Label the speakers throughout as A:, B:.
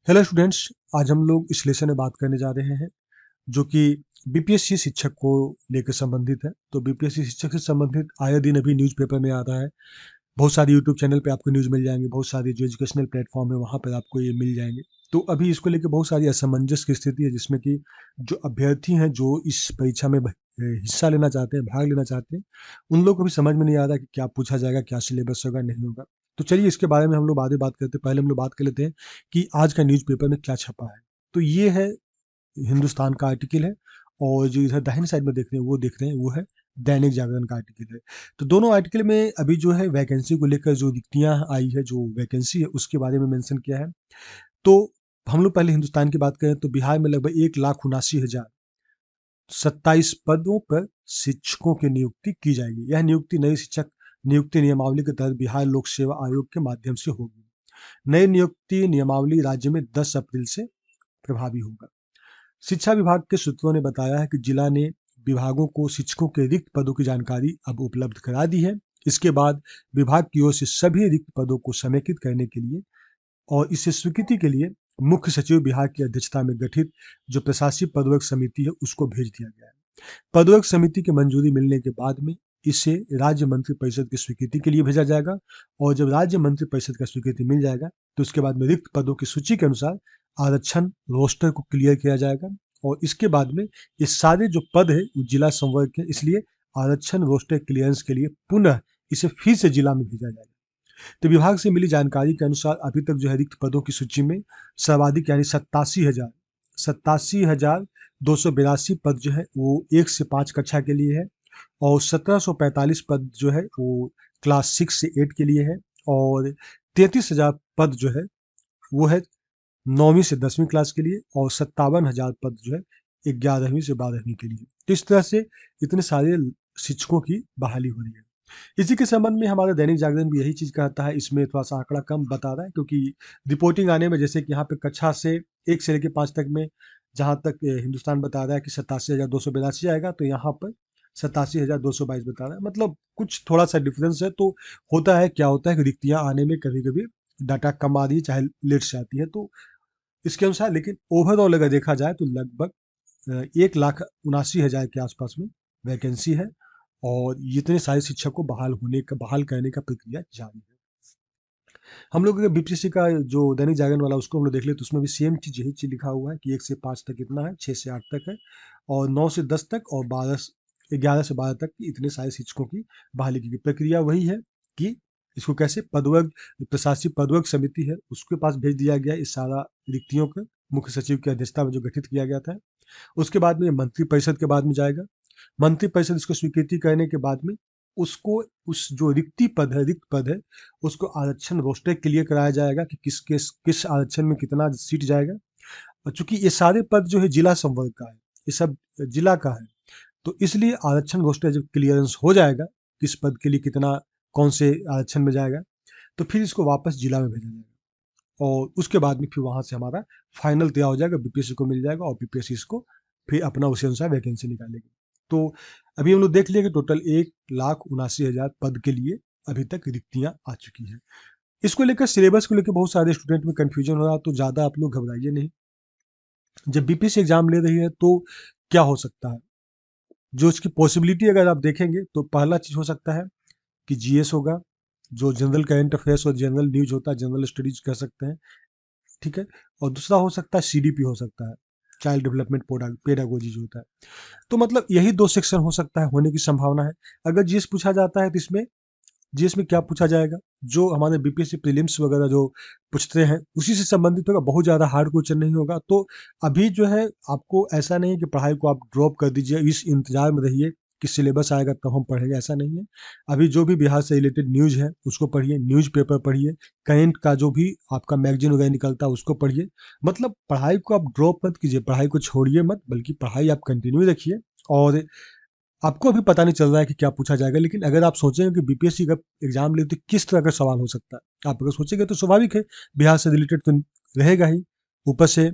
A: Hello students. आज हम लोग इस लेसन में बात करने जा रहे हैं जो कि बीपीएससी शिक्षक को लेकर संबंधित है। तो बीपीएससी शिक्षक से संबंधित आए दिन अभी न्यूज़पेपर में आ रहा है। बहुत सारे यूट्यूब चैनल पे आपको न्यूज़ मिल जाएंगे, बहुत सारे जो एजुकेशनल प्लेटफॉर्म है वहाँ पर आपको ये मिल जाएंगे। तो अभी इसको लेकर बहुत सारी असमंजस की स्थिति है, जिसमें कि जो अभ्यर्थी हैं जो इस परीक्षा में हिस्सा लेना चाहते हैं, भाग लेना चाहते हैं, उन लोग को भी समझ में नहीं आ रहा कि क्या पूछा जाएगा, क्या सिलेबस होगा, नहीं होगा। तो चलिए इसके बारे में हम लोग बाद में बात करते हैं। पहले हम लोग बात कर लेते हैं कि आज का न्यूज़पेपर में क्या छपा है। तो ये है हिंदुस्तान का आर्टिकल है, और जो इधर दाहिने साइड में देख रहे हैं वो है दैनिक जागरण का आर्टिकल है। तो दोनों आर्टिकल में अभी जो है वैकेंसी को लेकर जो रिक्तियां आई है, जो वैकेंसी है उसके बारे में मेंशन किया है। तो हम लोग पहले हिंदुस्तान की बात करें तो बिहार में लगभग 1,79,027 पदों पर शिक्षकों की नियुक्ति की जाएगी। यह नियुक्ति नई शिक्षक नियुक्ति नियमावली के तहत बिहार लोक सेवा आयोग के माध्यम से होगी। नई नियुक्ति नियमावली राज्य में 10 अप्रैल से प्रभावी होगा। शिक्षा विभाग के सूत्रों ने बताया है कि जिला ने विभागों को शिक्षकों के रिक्त पदों की जानकारी अब उपलब्ध करा दी है। इसके बाद विभाग की ओर से सभी रिक्त पदों को समेकित करने के लिए और इसे स्वीकृति के लिए मुख्य सचिव विभाग की अध्यक्षता में गठित जो प्रशासनिक पदवर्ग समिति है उसको भेज दिया गया है। पदवर्ग समिति की मंजूरी मिलने के बाद में इसे राज्य मंत्रिपरिषद की स्वीकृति के लिए भेजा जाएगा, और जब राज्य मंत्रिपरिषद का स्वीकृति मिल जाएगा तो उसके बाद में रिक्त पदों की सूची के अनुसार आरक्षण रोस्टर को क्लियर किया जाएगा, और इसके बाद में ये सारे जो पद है वो जिला संवर्ग के, इसलिए आरक्षण रोस्टर क्लियरेंस के लिए पुनः इसे फिर से जिला में भेजा जाएगा। तो विभाग से मिली जानकारी के अनुसार अभी तक जो है रिक्त पदों की सूची में सर्वाधिक यानी 87,282 पद जो है वो 1 से 5 कक्षा के लिए है, और 1745 पद जो है वो क्लास 6 से 8 के लिए है, और 33,000 पद जो है वो है 9वीं से 10वीं क्लास के लिए, और 57,000 पद जो है 11वीं से 12वीं के लिए। तो इस तरह से इतने सारे शिक्षकों की बहाली हो रही है। इसी के संबंध में हमारा दैनिक जागरण भी यही चीज़ कहता है। इसमें थोड़ा सा आंकड़ा कम बता रहा है, क्योंकि रिपोर्टिंग आने में जैसे कि यहाँ पे कक्षा से 1 से लेकर 5 तक में जहाँ तक हिंदुस्तान बता रहा है कि 87,282 आएगा, तो यहाँ पर 87,222 बता रहा है। मतलब कुछ थोड़ा सा डिफरेंस है। तो होता है, क्या होता है कि रिक्तियाँ आने में कभी कभी डाटा कम आ रही है, चाहे लेट से आती है, तो इसके अनुसार। लेकिन ओवरऑल अगर देखा जाए तो लगभग 1,79,000 के आसपास में वैकेंसी है, और इतने सारे शिक्षक को बहाल करने का प्रक्रिया जारी है। हम लोग अगर बीपीएससी का जो दैनिक जागरण वाला उसको हम लोग देख ले तो उसमें भी सेम चीज़ यही चीज़ लिखा हुआ है कि 1 से 5 तक इतना है, 6 से 8 तक है, और 9 से 10 तक, और 11 से 12 तक की इतने सारे शिक्षकों की बहाली की प्रक्रिया वही है कि इसको कैसे पदवर्ग प्रशासनिक पदवर्ग समिति है उसके पास भेज दिया गया इस सारा रिक्तियों को, मुख्य सचिव की अध्यक्षता में जो गठित किया गया था। उसके बाद में मंत्रिपरिषद के बाद में जाएगा। मंत्रिपरिषद इसको स्वीकृति करने के बाद में उसको उस जो रिक्त पद है उसको आरक्षण रोस्टर क्लियर कराया जाएगा कि किस आरक्षण में कितना सीट जाएगा। और चूंकि ये सारे पद जो है जिला संवर्ग का है, ये सब जिला का है, तो इसलिए आरक्षण रोस्टर जब क्लियरेंस हो जाएगा किस पद के लिए कितना कौन से आरक्षण में जाएगा, तो फिर इसको वापस जिला में भेजा जाएगा, और उसके बाद में फिर वहाँ से हमारा फाइनल तैयार हो जाएगा, बीपीएससी को मिल जाएगा, और बीपीएससी इसको फिर अपना उसी अनुसार वैकेंसी निकालेगी। तो अभी हम लोग देख लिए कि टोटल 1,79,000 पद के लिए अभी तक रिक्तियाँ आ चुकी हैं। इसको लेकर सिलेबस को लेकर बहुत सारे स्टूडेंट में कन्फ्यूजन हो रहा है, तो ज़्यादा आप लोग घबराइए नहीं। जब बीपीएससी एग्जाम ले रही है तो क्या हो सकता है, जो इसकी पॉसिबिलिटी अगर आप देखेंगे तो पहला चीज़ हो सकता है कि जीएस होगा, जो जनरल करंट अफेयर्स और जनरल न्यूज होता है, जनरल स्टडीज कह सकते हैं, ठीक है। और दूसरा हो सकता है सीडीपी हो सकता है, चाइल्ड डेवलपमेंट पेडागोजी जो होता है। तो मतलब यही 2 सेक्शन हो सकता है, होने की संभावना है। अगर जीएस पूछा जाता है तो इसमें जीएस में क्या पूछा जाएगा, जो हमारे बीपीएससी प्रीलिम्स वगैरह जो पूछते हैं उसी से संबंधित होगा, बहुत ज़्यादा हार्ड क्वेश्चन नहीं होगा। तो अभी जो है आपको ऐसा नहीं है कि पढ़ाई को आप ड्रॉप कर दीजिए, इस इंतजार में रहिए कि सिलेबस आएगा तब हम पढ़ेंगे, ऐसा नहीं है। अभी जो भी बिहार से रिलेटेड न्यूज़ है उसको पढ़िए, न्यूज़ पेपर पढ़िए, करेंट का जो भी आपका मैगजीन वगैरह निकलता है उसको पढ़िए। मतलब पढ़ाई को आप ड्रॉप मत कीजिए, पढ़ाई को छोड़िए मत, बल्कि पढ़ाई आप कंटिन्यू रखिए। और आपको अभी पता नहीं चल रहा है कि क्या पूछा जाएगा, लेकिन अगर आप सोचेंगे कि बीपीएससी का एग्जाम ले तो किस तरह का सवाल हो सकता है, आप अगर सोचेंगे तो स्वाभाविक है, बिहार से रिलेटेड तो रहेगा ही, ऊपर से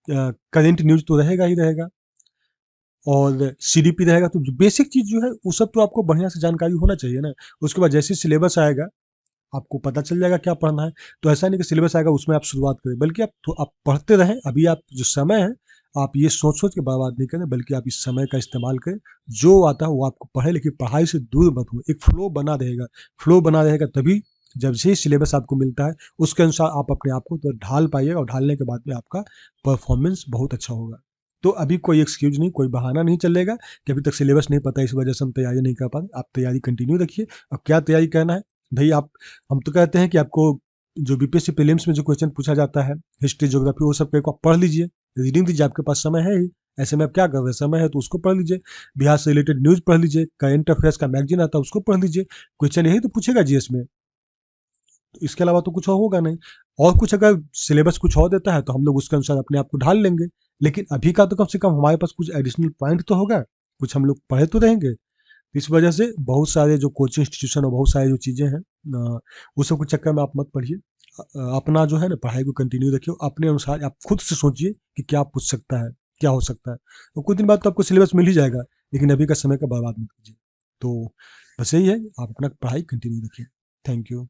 A: करेंट न्यूज तो रहेगा ही रहेगा, और सीडीपी रहेगा। तो बेसिक चीज़ जो है वो सब तो आपको बढ़िया से जानकारी होना चाहिए ना। उसके बाद जैसे सिलेबस आएगा आपको पता चल जाएगा क्या पढ़ना है। तो ऐसा नहीं कि सिलेबस आएगा उसमें आप शुरुआत करें, बल्कि आप पढ़ते रहें। अभी आप जो समय है, आप ये सोच के बर्बाद नहीं करें, बल्कि आप इस समय का इस्तेमाल करें। जो आता है वो आपको पढ़े, लेकिन पढ़ाई से दूर मत हो। एक फ्लो बना रहेगा तभी जब से सिलेबस आपको मिलता है उसके अनुसार आप अपने आप को तो ढाल पाइएगा, और ढालने के बाद में आपका परफॉर्मेंस बहुत अच्छा होगा। तो अभी कोई एक्सक्यूज नहीं, कोई बहाना नहीं चलेगा कि अभी तक सिलेबस नहीं पता इस वजह से हम तैयारी नहीं कर पा रहे। आप तैयारी कंटिन्यू रखिए। अब क्या तैयारी करना है भाई, आप हम तो कहते हैं कि आपको जो बीपीएससी प्रीलिम्स में जो क्वेश्चन पूछा जाता है, हिस्ट्री ज्योग्राफी, वो सब को आप पढ़ लीजिए, रीडिंग दीजिए। आपके पास समय है ही, ऐसे में आप क्या कर रहे हैं, समय है तो उसको पढ़ लीजिए। बिहार से रिलेटेड न्यूज़ पढ़ लीजिए, करंट अफेयर्स का मैगजीन आता है उसको पढ़ लीजिए। क्वेश्चन यही तो पूछेगा जीएस में, तो इसके अलावा तो कुछ और होगा नहीं। और कुछ अगर सिलेबस कुछ और देता है तो हम लोग उसके अनुसार अपने आप को ढाल लेंगे। लेकिन अभी का तो कम से कम हमारे पास कुछ एडिशनल पॉइंट तो होगा, कुछ हम लोग पढ़े तो रहेंगे। इस वजह से बहुत सारे जो कोचिंग इंस्टीट्यूशन और बहुत सारी जो चीज़ें हैं, उस सब के चक्कर में आप मत पढ़िए। अपना जो है ना पढ़ाई को कंटिन्यू रखिए, अपने अनुसार आप खुद से सोचिए कि क्या पूछ सकता है, क्या हो सकता है। तो कुछ दिन बाद तो आपको सिलेबस मिल ही जाएगा, लेकिन अभी का समय का बर्बाद मत कीजिए। तो बस यही है, आप अपना पढ़ाई कंटिन्यू रखिए। Thank you.